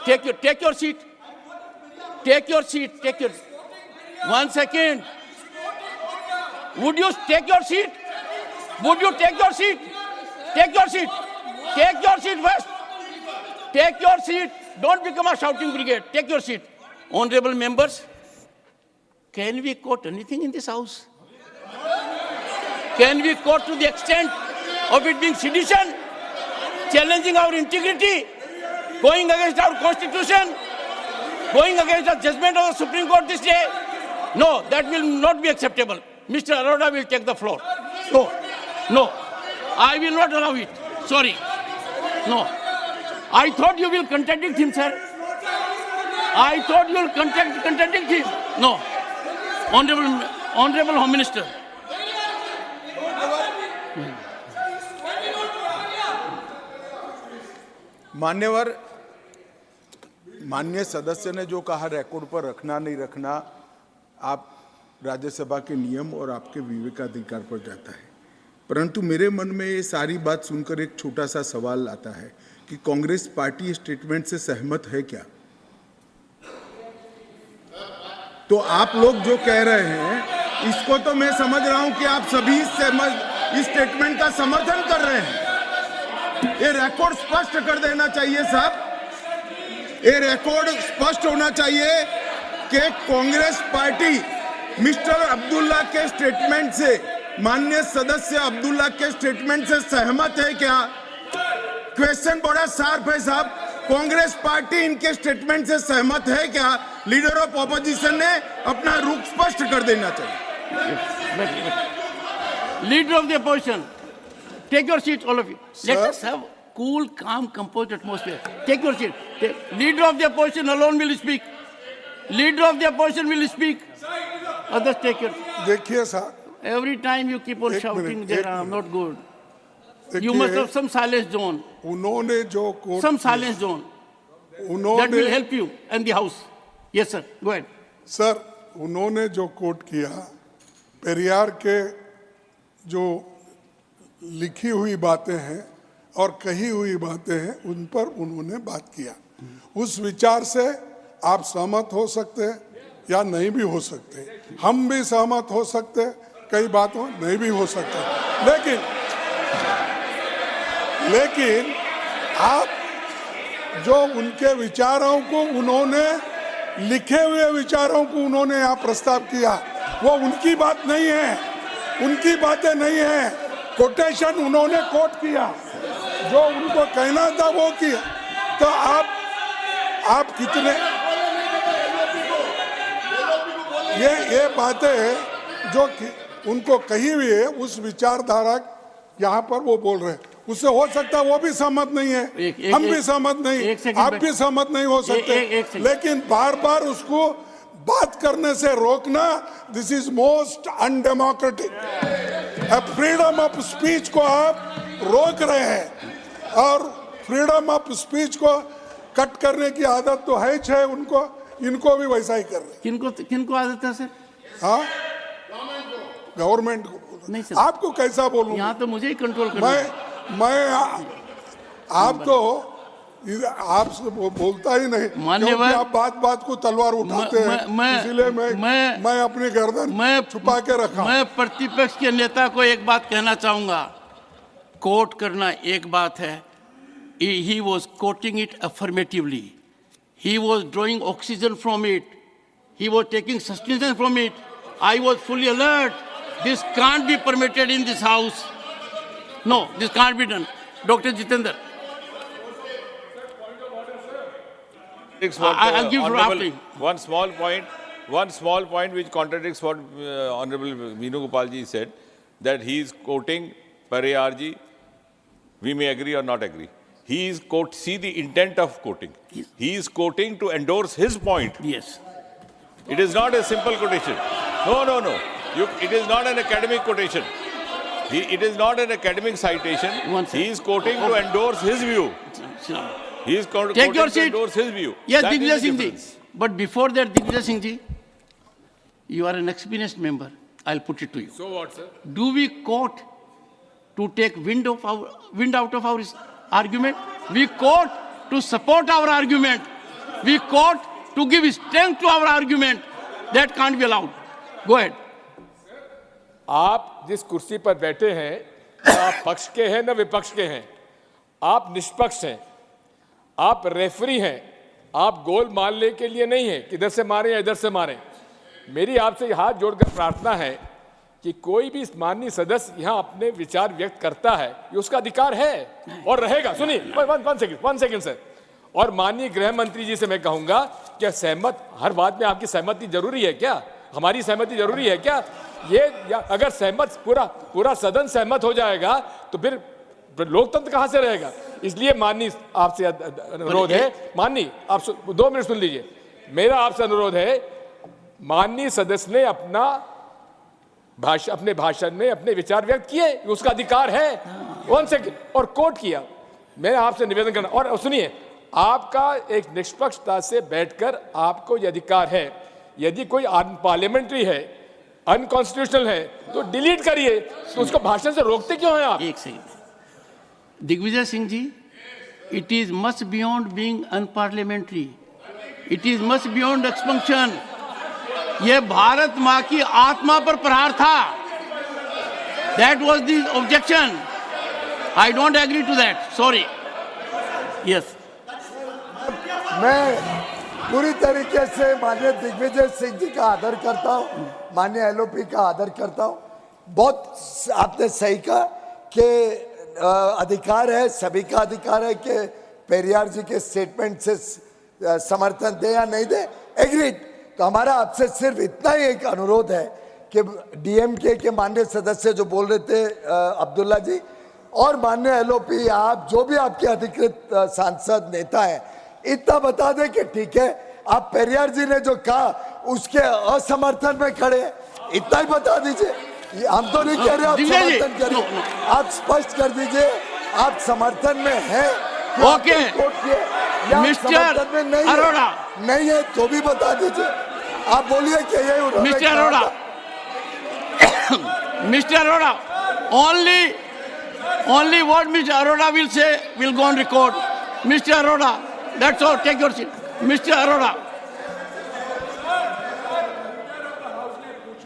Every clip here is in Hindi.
Take your seat. Take your seat. Take your. 1 second. Would you take your seat? Would you take your seat? Take your seat. Take your seat first. Take your seat. Don't become a shouting brigade. Take your seat. Honorable members, can we quote anything in this house? Can we quote to the extent of it being sedition, challenging our integrity, going against our constitution, going against the judgment of the Supreme Court this day? No, that will not be acceptable. Mr. Arora will take the floor. No, I will not allow it. Sorry. No. I thought you will contradict him, sir. I thought you will contradict him. No. Honorable Home Minister. मान्यवर, माननीय सदस्य ने जो कहा रिकॉर्ड पर रखना नहीं रखना आप राज्यसभा के नियम और आपके विवेकाधिकार पर जाता है, परंतु मेरे मन में ये सारी बात सुनकर एक छोटा सा सवाल आता है कि कांग्रेस पार्टी स्टेटमेंट से सहमत है क्या? तो आप लोग जो कह रहे हैं इसको तो मैं समझ रहा हूं कि आप सभी इस स्टेटमेंट का समर्थन कर रहे हैं। ये रिकॉर्ड स्पष्ट कर देना चाहिए साहब। ये रिकॉर्ड स्पष्ट होना चाहिए कि कांग्रेस पार्टी मिस्टर अब्दुल्ला के स्टेटमेंट से, माननीय सदस्य अब्दुल्ला के स्टेटमेंट से सहमत है क्या? क्वेश्चन बड़ा शार्प है साहब। कांग्रेस पार्टी इनके स्टेटमेंट से सहमत है क्या? लीडर ऑफ ऑपोजिशन ने अपना रुख स्पष्ट कर देना चाहिए। Leader of the opposition, take your seat, all of you. Let us have cool, calm, composed atmosphere. Take your seat. Leader of the opposition alone will speak. Leader of the opposition will speak. Others take your. देखिए साहब, Every time you keep on shouting, there I'm not good. You देखिए, must have some silence zone. उन्होंने जो coat Some silence zone. That will उन्होंने help you and the house. Yes, sir. Go ahead. Sir उन्होंने जो कोट किया, पेरियार के जो लिखी हुई बातें हैं और कही हुई बातें हैं उन पर उन्होंने बात किया। उस विचार से आप सहमत हो सकते हैं या नहीं भी हो सकते, हम भी सहमत हो सकते, कई बातों नहीं भी हो सकते, लेकिन आप जो उनके विचारों को उन्होंने लिखे हुए विचारों को उन्होंने यहाँ प्रस्ताव किया वो उनकी बात नहीं है, उनकी बातें नहीं है। कोटेशन उन्होंने कोट किया, जो उनको कहना था वो किया। तो आप कितने ये बातें जो उनको कही हुई है उस विचारधारा यहाँ पर वो बोल रहे हैं, उससे हो सकता है वो भी सहमत नहीं है, हम भी सहमत नहीं, आप भी सहमत नहीं हो सकते, लेकिन बार बार उसको बात करने से रोकना, this is most undemocratic. Freedom of speech को आप रोक रहे हैं और फ्रीडम ऑफ स्पीच को कट करने की आदत तो है ही, उनको इनको भी वैसा ही कर रहे हैं। किनको आदत है सर? हाँ, गवर्नमेंट को नहीं सर, आपको कैसा बोलूं? यहाँ तो मुझे ही कंट्रोल करना है। मैं आप तो आपसे बोलता ही नहीं, क्योंकि आप बात को तलवार उठाते हैं, इसलिए मैं अपनी गर्दन छुपा के रखा। मैं प्रतिपक्ष के नेता को एक बात कहना चाहूंगा, कोट करना एक बात है, he was quoting it affirmatively, he was drawing oxygen from it, he was taking sustenance from it. I was fully alert. This can't be permitted in this house. No, this can't be done. Dr. Jitendra. I'll give you after. One small point which contradicts what Honorable Meenu Gopalji said, that he is quoting Pariyarji. We may agree or not agree. He is see the intent of quoting. Yes. He is quoting to endorse his point. Yes. It is not a simple quotation. No. It is not an academic quotation. It is not an academic citation. He is quoting to endorse his view. He is quoting to endorse his view. Yes, Digvijay Singh ji. But before that, Digvijay Singh ji, you are an experienced member. I'll put it to you. So what, sir? Do we quote to take wind out of our argument? We quote to support our argument. we quote to give strength to our argument. That can't be allowed. Go ahead. आप जिस कुर्सी पर बैठे हैं न आप पक्ष के हैं न विपक्ष के हैं, आप निष्पक्ष हैं, आप रेफरी हैं, आप गोल मारने के लिए नहीं हैं कि इधर से मारें या इधर से मारें। मेरी आपसे हाथ जोड़कर प्रार्थना है कि कोई भी माननीय सदस्य यहाँ अपने विचार व्यक्त करता है, ये उसका अधिकार है और रहेगा। सुनिए, वन सेकंड सर। और माननीय गृह मंत्री जी से मैं कहूंगा क्या सहमत, हर बात में आपकी सहमति जरूरी है क्या? हमारी सहमति जरूरी है क्या? ये अगर सहमत पूरा सदन सहमत हो जाएगा तो फिर लोकतंत्र कहां से रहेगा? इसलिए माननीय आपसे अनुरोध है, माननीय आप 2 मिनट सुन लीजिए। मेरा आपसे अनुरोध है, माननीय सदस्य ने अपने भाषण में अपने विचार व्यक्त किए, उसका अधिकार है। 1 सेकंड, और कोट किया। मैं आपसे निवेदन करना, और सुनिए, आपका एक निष्पक्षता से बैठकर आपको यह अधिकार है, यदि कोई अनपार्लियामेंट्री है, अनकॉन्स्टिट्यूशनल है तो डिलीट करिए, तो उसको भाषण से रोकते क्यों हैं आप? एक second. Digvijaya Singh ji, it is much beyond being unparliamentary, it is much beyond expansion. ये भारत माँ की आत्मा पर प्रहार था। That was the objection. I don't agree to that, sorry. Yes, मैं पूरी तरीके से माननीय दिग्विजय सिंह जी का आदर करता हूँ, माननीय एलओपी का आदर करता हूँ। बहुत आपने सही कहा कि अधिकार है, सभी का अधिकार है कि पेरियार जी के स्टेटमेंट से समर्थन दे या नहीं दे, एग्रीड। तो हमारा आपसे सिर्फ इतना ही एक अनुरोध है कि डीएमके के माननीय सदस्य जो बोल रहे थे अब्दुल्ला जी, और माननीय एलओपी, आप जो भी आपके अधिकृत सांसद नेता हैं, इतना बता दें कि ठीक है, आप पेरियार जी ने जो कहा उसके असमर्थन में खड़े हैं, इतना ही बता दीजिए। हम तो नहीं कह रहे आप समर्थन करिए, आप स्पष्ट कर दीजिए आप समर्थन में हैं। ओके, मिस्टर अरोड़ा, नहीं है तो भी बता दीजिए। आप बोलिए कि ये mister Arora, mister Arora, only what Mr. Arora will say will go on record. Mr. Arora, that's all. Take your seat. Mr. Arora.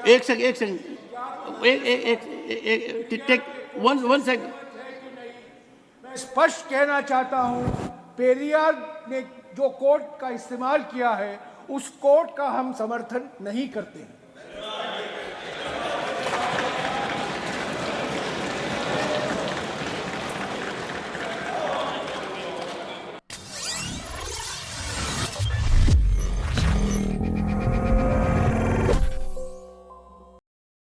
एक सेकंड, टेक वन सेकंड। मैं स्पष्ट कहना चाहता हूं, पेरियार ने जो कोर्ट का इस्तेमाल किया है, उस कोर्ट का हम समर्थन नहीं करते हैं।